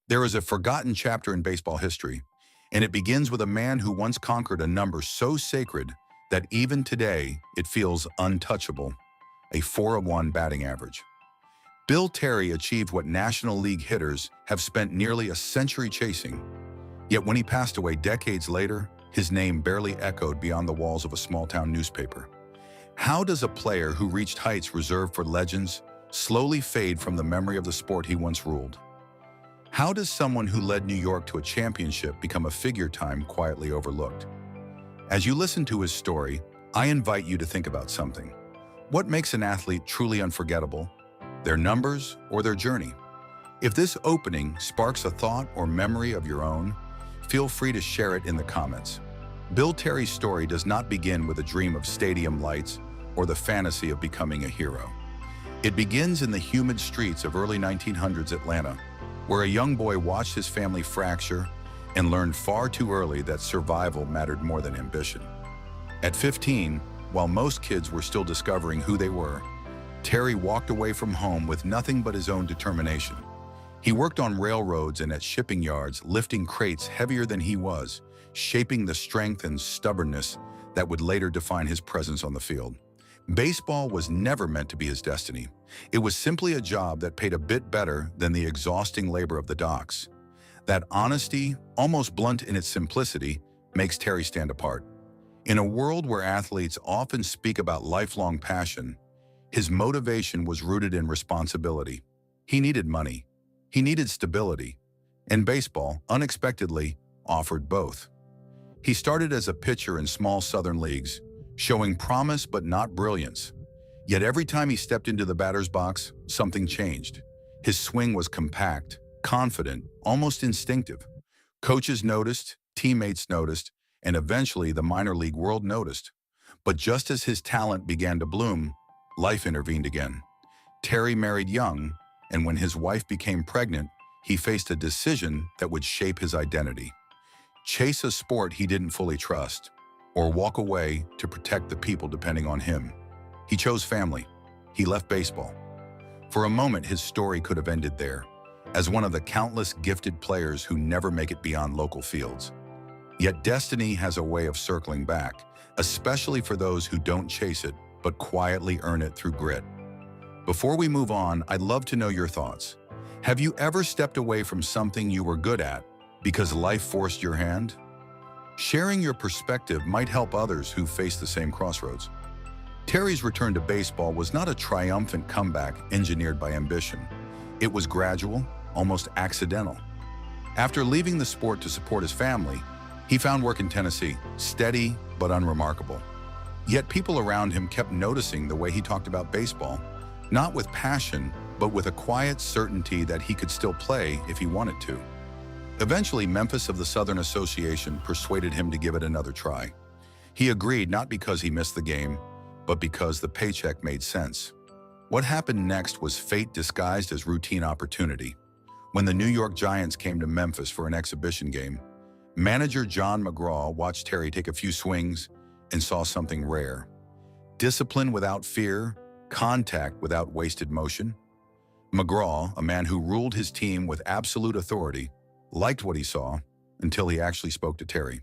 There is a forgotten chapter in baseball history, and it begins with a man who once conquered a number so sacred that even today it feels untouchable, a 401 batting average. Bill Terry achieved what National League hitters have spent nearly a century chasing. Yet when he passed away decades later, his name barely echoed beyond the walls of a small-town newspaper. How does a player who reached heights reserved for legends slowly fade from the memory of the sport he once ruled? How does someone who led New York to a championship become a figure time quietly overlooked? As you listen to his story, I invite you to think about something. What makes an athlete truly unforgettable? Their numbers or their journey? If this opening sparks a thought or memory of your own, feel free to share it in the comments. Bill Terry's story does not begin with a dream of stadium lights or the fantasy of becoming a hero. It begins in the humid streets of early 1900s Atlanta, where a young boy watched his family fracture and learned far too early that survival mattered more than ambition. At 15, while most kids were still discovering who they were, Terry walked away from home with nothing but his own determination. He worked on railroads and at shipping yards, lifting crates heavier than he was, shaping the strength and stubbornness that would later define his presence on the field. Baseball was never meant to be his destiny. It was simply a job that paid a bit better than the exhausting labor of the docks. That honesty, almost blunt in its simplicity, makes Terry stand apart. In a world where athletes often speak about lifelong passion, his motivation was rooted in responsibility. He needed money. He needed stability. And baseball, unexpectedly, offered both. He started as a pitcher in small southern leagues, showing promise but not brilliance. Yet every time he stepped into the batter's box, something changed. His swing was compact, confident, almost instinctive. Coaches noticed, teammates noticed, and eventually the minor league world noticed. But just as his talent began to bloom, life intervened again. Terry married young, and when his wife became pregnant, he faced a decision that would shape his identity. Chase a sport he didn't fully trust, or walk away to protect the people depending on him. He chose family. He left baseball. For a moment, his story could have ended there, as one of the countless gifted players who never make it beyond local fields. Yet destiny has a way of circling back, especially for those who don't chase it, but quietly earn it through grit. Before we move on, I'd love to know your thoughts. Have you ever stepped away from something you were good at because life forced your hand? Sharing your perspective might help others who face the same crossroads. Terry's return to baseball was not a triumphant comeback engineered by ambition. It was gradual, almost accidental. After leaving the sport to support his family, he found work in Tennessee, steady but unremarkable. Yet people around him kept noticing the way he talked about baseball, not with passion, but with a quiet certainty that he could still play if he wanted to. Eventually, Memphis of the Southern Association persuaded him to give it another try. He agreed not because he missed the game, but because the paycheck made sense. What happened next was fate disguised as routine opportunity. When the New York Giants came to Memphis for an exhibition game, manager John McGraw watched Terry take a few swings and saw something rare. Discipline without fear, contact without wasted motion. McGraw, a man who ruled his team with absolute authority, liked what he saw until he actually spoke to Terry.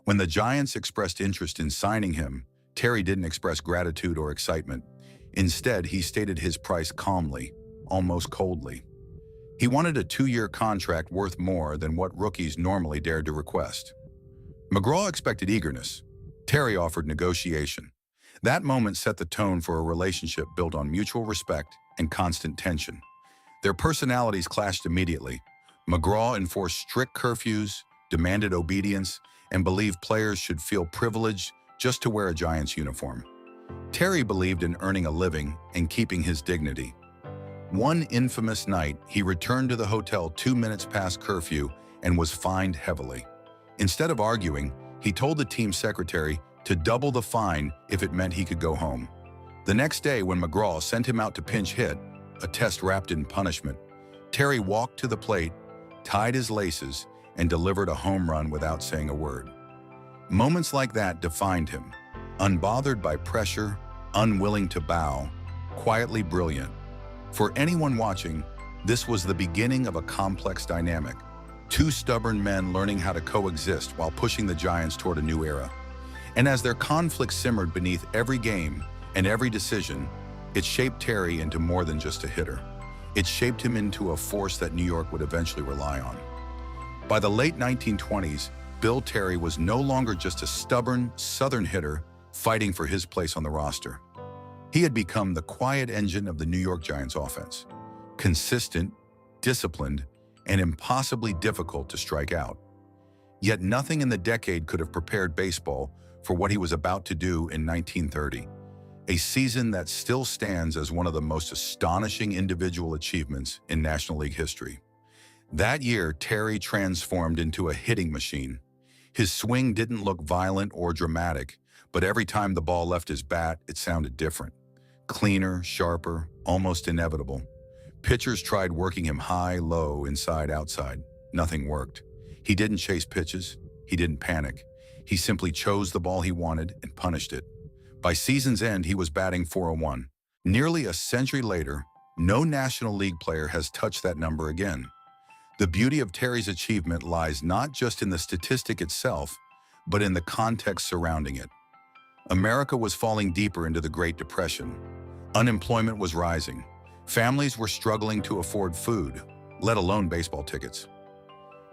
When the Giants expressed interest in signing him, Terry didn't express gratitude or excitement. Instead, he stated his price calmly, almost coldly. He wanted a 2-year contract worth more than what rookies normally dared to request. McGraw expected eagerness. Terry offered negotiation. That moment set the tone for a relationship built on mutual respect and constant tension. Their personalities clashed immediately. McGraw enforced strict curfews, demanded obedience, and believed players should feel privileged just to wear a Giants uniform. Terry believed in earning a living and keeping his dignity. One infamous night, he returned to the hotel 2 minutes past curfew and was fined heavily. Instead of arguing, he told the team secretary to double the fine if it meant he could go home. The next day, when McGraw sent him out to pinch hit, a test wrapped in punishment, Terry walked to the plate, tied his laces, and delivered a home run without saying a word. Moments like that defined him. Unbothered by pressure, unwilling to bow, quietly brilliant. For anyone watching, This was the beginning of a complex dynamic. Two stubborn men learning how to coexist while pushing the Giants toward a new era. And as their conflict simmered beneath every game and every decision, it shaped Terry into more than just a hitter. It shaped him into a force that New York would eventually rely on. By the late 1920s, Bill Terry was no longer just a stubborn Southern hitter fighting for his place on the roster. He had become the quiet engine of the New York Giants offense, consistent, disciplined, and impossibly difficult to strike out. Yet nothing in the decade could have prepared baseball for what he was about to do in 1930, a season that still stands as one of the most astonishing individual achievements in National League history. That year, Terry transformed into a hitting machine. His swing didn't look violent or dramatic, but every time the ball left his bat, it sounded different. Cleaner, sharper, almost inevitable. Pitchers tried working him high, low, inside, outside. Nothing worked. He didn't chase pitches. He didn't panic. He simply chose the ball he wanted and punished it. By season's end, he was batting .401. Nearly a century later, no National League player has touched that number again. The beauty of Terry's achievement lies not just in the statistic itself, but in the context surrounding it. America was falling deeper into the Great Depression. Unemployment was rising. Families were struggling to afford food, let alone baseball tickets.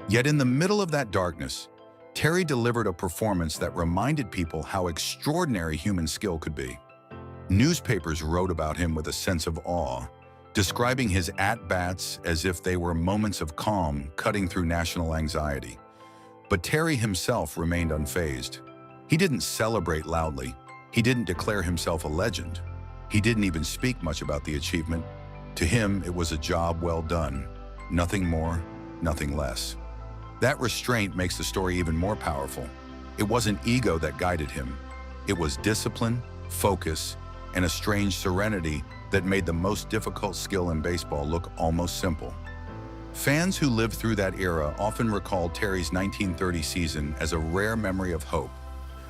Yet in the middle of that darkness, Terry delivered a performance that reminded people how extraordinary human skill could be. Newspapers wrote about him with a sense of awe, describing his at-bats as if they were moments of calm cutting through national anxiety. But Terry himself remained unfazed. He didn't celebrate loudly. He didn't declare himself a legend. He didn't even speak much about the achievement. To him, it was a job well done. Nothing more, nothing less. That restraint makes the story even more powerful. It wasn't ego that guided him. It was discipline, focus, and a strange serenity that made the most difficult skill in baseball look almost simple. Fans who lived through that era often recall Terry's 1930 season as a rare memory of hope,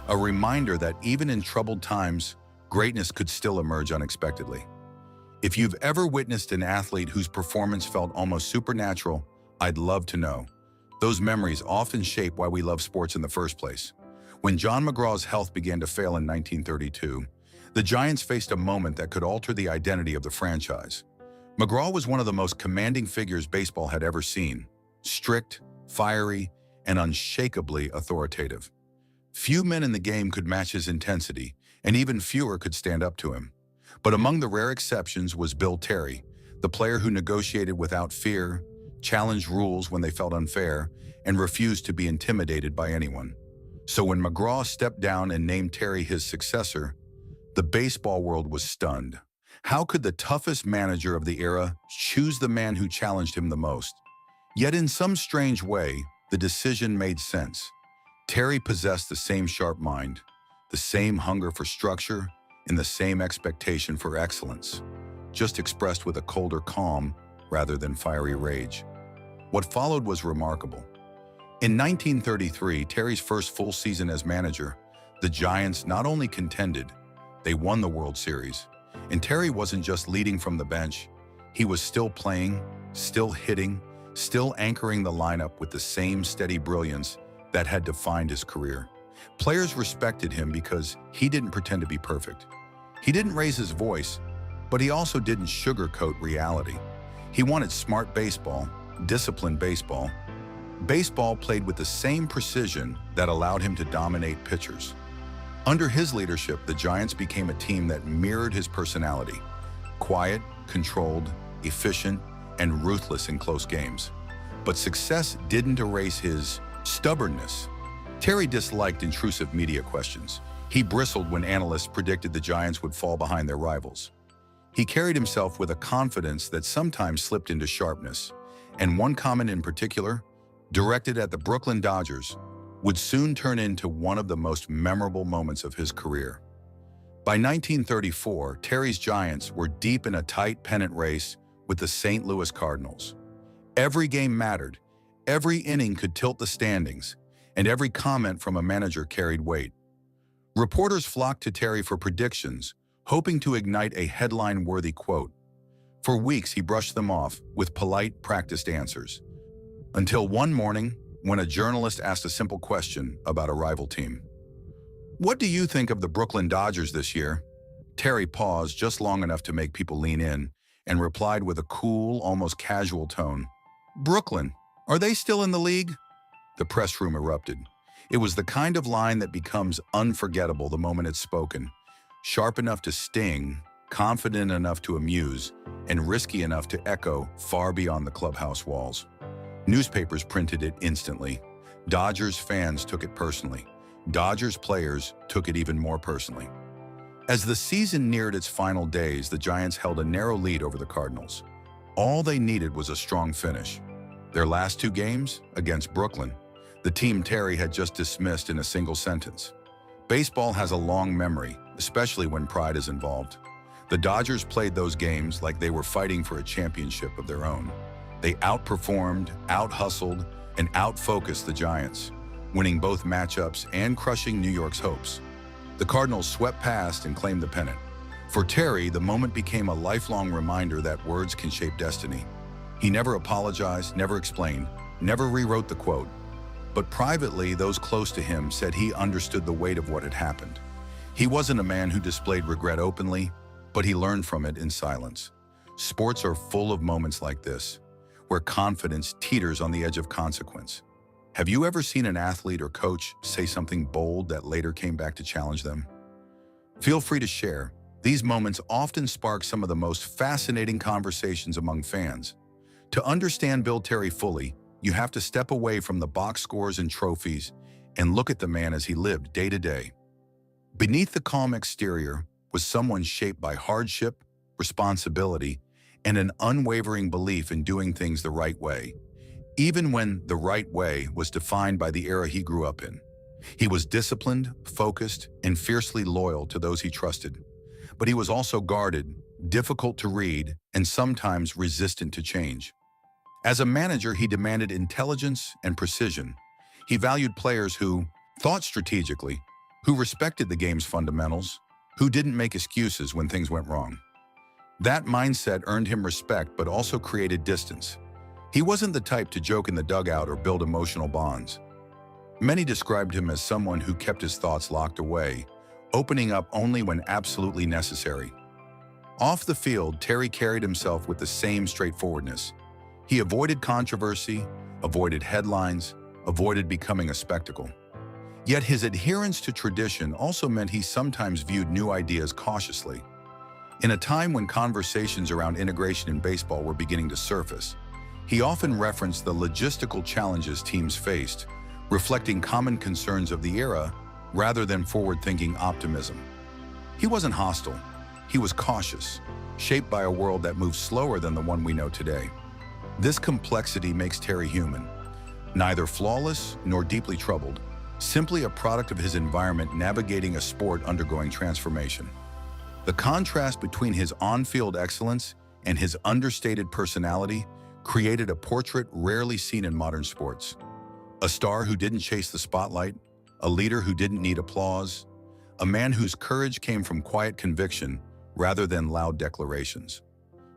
a reminder that even in troubled times, greatness could still emerge unexpectedly. If you've ever witnessed an athlete whose performance felt almost supernatural, I'd love to know. Those memories often shape why we love sports in the first place. When John McGraw's health began to fail in 1932, the Giants faced a moment that could alter the identity of the franchise. McGraw was one of the most commanding figures baseball had ever seen, strict, fiery, and unshakably authoritative. Few men in the game could match his intensity, and even fewer could stand up to him. But among the rare exceptions was Bill Terry, the player who negotiated without fear, challenged rules when they felt unfair, and refused to be intimidated by anyone. So when McGraw stepped down and named Terry his successor, the baseball world was stunned. How could the toughest manager of the era choose the man who challenged him the most? Yet in some strange way, the decision made sense. Terry possessed the same sharp mind, the same hunger for structure, and the same expectation for excellence, just expressed with a colder calm rather than fiery rage. What followed was remarkable. In 1933, Terry's first full season as manager, the Giants not only contended, they won the World Series. And Terry wasn't just leading from the bench. He was still playing, still hitting, still anchoring the lineup with the same steady brilliance that had defined his career. Players respected him because he didn't pretend to be perfect. He didn't raise his voice, but he also didn't sugarcoat reality. He wanted smart baseball, disciplined baseball. Baseball played with the same precision that allowed him to dominate pitchers. Under his leadership, the Giants became a team that mirrored his personality: quiet, controlled, efficient, and ruthless in close games. But success didn't erase his stubbornness. Terry disliked intrusive media questions. He bristled when analysts predicted the Giants would fall behind their rivals. He carried himself with a confidence that sometimes slipped into sharpness, and one comment in particular, directed at the Brooklyn Dodgers, would soon turn into one of the most memorable moments of his career. By 1934, Terry's Giants were deep in a tight pennant race with the St. Louis Cardinals. Every game mattered, every inning could tilt the standings, and every comment from a manager carried weight. Reporters flocked to Terry for predictions, hoping to ignite a headline-worthy quote. For weeks, he brushed them off with polite, practiced answers. Until one morning, when a journalist asked a simple question about a rival team. "What do you think of the Brooklyn Dodgers this year?" Terry paused just long enough to make people lean in and replied with a cool, almost casual tone. "Brooklyn, are they still in the league?" The press room erupted. It was the kind of line that becomes unforgettable the moment it's spoken, sharp enough to sting, confident enough to amuse, and risky enough to echo far beyond the clubhouse walls. Newspapers printed it instantly. Dodgers fans took it personally. Dodgers players took it even more personally. As the season neared its final days, the Giants held a narrow lead over the Cardinals. All they needed was a strong finish. Their last two games against Brooklyn, the team Terry had just dismissed in a single sentence. Baseball has a long memory, especially when pride is involved. The Dodgers played those games like they were fighting for a championship of their own. They outperformed, out-hustled, and out-focused the Giants, winning both matchups and crushing New York's hopes. The Cardinals swept past and claimed the pennant. For Terry, the moment became a lifelong reminder that words can shape destiny. He never apologized, never explained, never rewrote the quote. But privately, those close to him said he understood the weight of what had happened. He wasn't a man who displayed regret openly, but he learned from it in silence. Sports are full of moments like this, where confidence teeters on the edge of consequence. Have you ever seen an athlete or coach say something bold that later came back to challenge them? Feel free to share. These moments often spark some of the most fascinating conversations among fans. To understand Bill Terry fully, you have to step away from the box scores and trophies and look at the man as he lived day to day. Beneath the calm exterior was someone shaped by hardship, responsibility, and an unwavering belief in doing things the right way, even when the right way was defined by the era he grew up in. He was disciplined, focused, and fiercely loyal to those he trusted. But he was also guarded, difficult to read, and sometimes resistant to change. As a manager, he demanded intelligence and precision. He valued players who thought strategically, who respected the game's fundamentals, who didn't make excuses when things went wrong. That mindset earned him respect but also created distance. He wasn't the type to joke in the dugout or build emotional bonds. Many described him as someone who kept his thoughts locked away, opening up only when absolutely necessary. Off the field, Terry carried himself with the same straightforwardness. He avoided controversy, avoided headlines, avoided becoming a spectacle. Yet his adherence to tradition also meant he sometimes viewed new ideas cautiously. In a time when conversations around integration in baseball were beginning to surface, he often referenced the logistical challenges teams faced, reflecting common concerns of the era rather than forward-thinking optimism. He wasn't hostile. He was cautious, shaped by a world that moves slower than the one we know today. This complexity makes Terry human, neither flawless nor deeply troubled, simply a product of his environment navigating a sport undergoing transformation. The contrast between his on-field excellence and his understated personality created a portrait rarely seen in modern sports. A star who didn't chase the spotlight, a leader who didn't need applause, a man whose courage came from quiet conviction rather than loud declarations.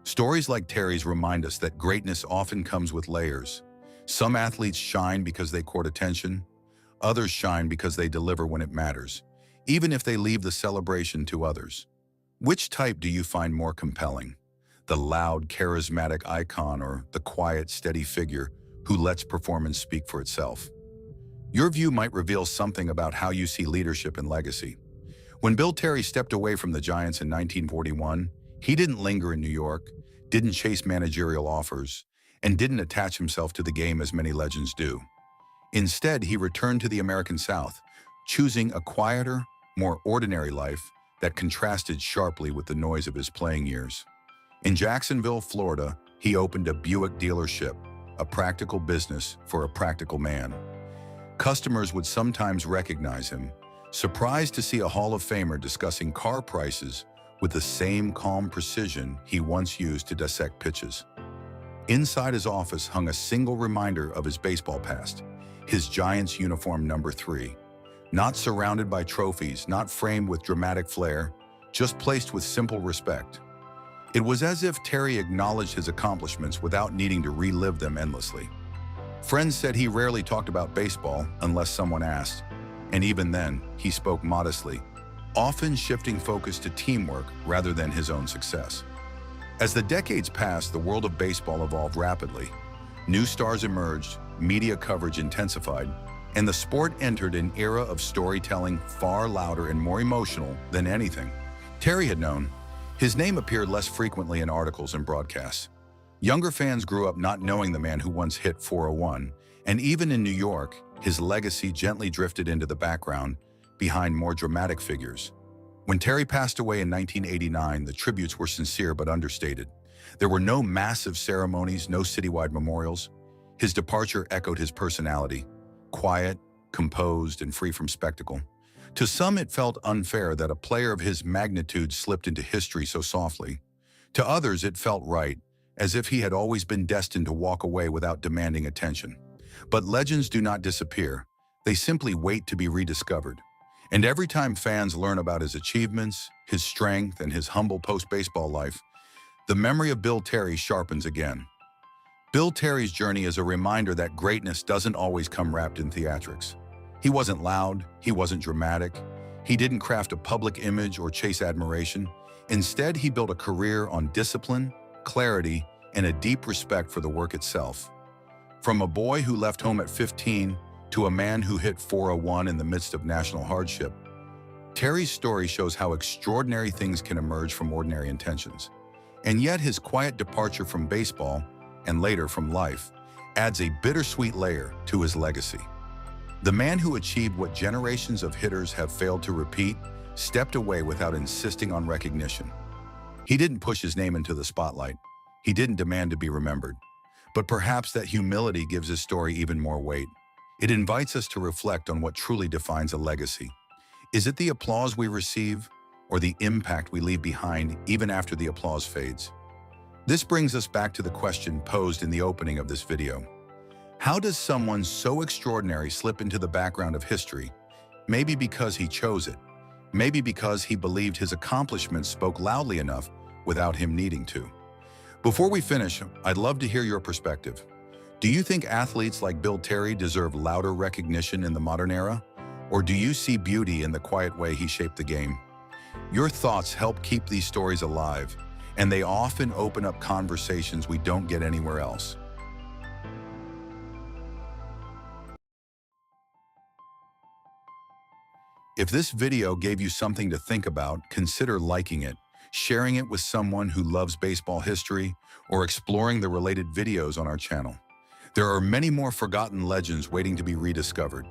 Stories like Terry's remind us that greatness often comes with layers. Some athletes shine because they court attention, others shine because they deliver when it matters, even if they leave the celebration to others. Which type do you find more compelling? The loud, charismatic icon or the quiet, steady figure who lets performance speak for itself? Your view might reveal something about how you see leadership and legacy. When Bill Terry stepped away from the Giants in 1941, he didn't linger in New York, didn't chase managerial offers, and didn't attach himself to the game as many legends do. Instead, he returned to the American South, choosing a quieter, more ordinary life that contrasted sharply with the noise of his playing years. In Jacksonville, Florida, he opened a Buick dealership, a practical business for a practical man. Customers would sometimes recognize him, surprised to see a Hall of Famer discussing car prices with the same calm precision he once used to dissect pitches. Inside his office hung a single reminder of his baseball past, his Giants uniform number 3. Not surrounded by trophies, not framed with dramatic flair, just placed with simple respect. It was as if Terry acknowledged his accomplishments without needing to relive them endlessly. Friends said he rarely talked about baseball unless someone asked, and even then, he spoke modestly, often shifting focus to teamwork rather than his own success. As the decades passed, the world of baseball evolved rapidly. New stars emerged, media coverage intensified, and the sport entered an era of storytelling far louder and more emotional than anything Terry had known. His name appeared less frequently in articles and broadcasts. Younger fans grew up not knowing the man who once hit 401, and even in New York, his legacy gently drifted into the background behind more dramatic figures. When Terry passed away in 1989, the tributes were sincere but understated. There were no massive ceremonies, no citywide memorials. His departure echoed his personality, quiet, composed, and free from spectacle. To some, it felt unfair that a player of his magnitude slipped into history so softly. To others, it felt right, as if he had always been destined to walk away without demanding attention. But legends do not disappear. They simply wait to be rediscovered. And every time fans learn about his achievements, his strength, and his humble post-baseball life, the memory of Bill Terry sharpens again. Bill Terry's journey is a reminder that greatness doesn't always come wrapped in theatrics. He wasn't loud, he wasn't dramatic, he didn't craft a public image or chase admiration. Instead, he built a career on discipline, clarity, and a deep respect for the work itself. From a boy who left home at 15 to a man who hit 401 in the midst of national hardship, Terry's story shows how extraordinary things can emerge from ordinary intentions. And yet his quiet departure from baseball, and later from life, adds a bittersweet layer to his legacy. The man who achieved what generations of hitters have failed to repeat stepped away without insisting on recognition. He didn't push his name into the spotlight. He didn't demand to be remembered. But perhaps that humility gives his story even more weight. It invites us to reflect on what truly defines a legacy. Is it the applause we receive, or the impact we leave behind even after the applause fades? This brings us back to the question posed in the opening of this video. How does someone so extraordinary slip into the background of history? Maybe because he chose it. Maybe because he believed his accomplishments spoke loudly enough without him needing to. Before we finish, I'd love to hear your perspective. Do you think athletes like Bill Terry deserve louder recognition in the modern era? Or do you see beauty in the quiet way he shaped the game? Your thoughts help keep these stories alive, and they often open up conversations we don't get anywhere else. If this video gave you something to think about, consider liking it, sharing it with someone who loves baseball history, or exploring the related videos on our channel. There are many more forgotten legends waiting to be rediscovered.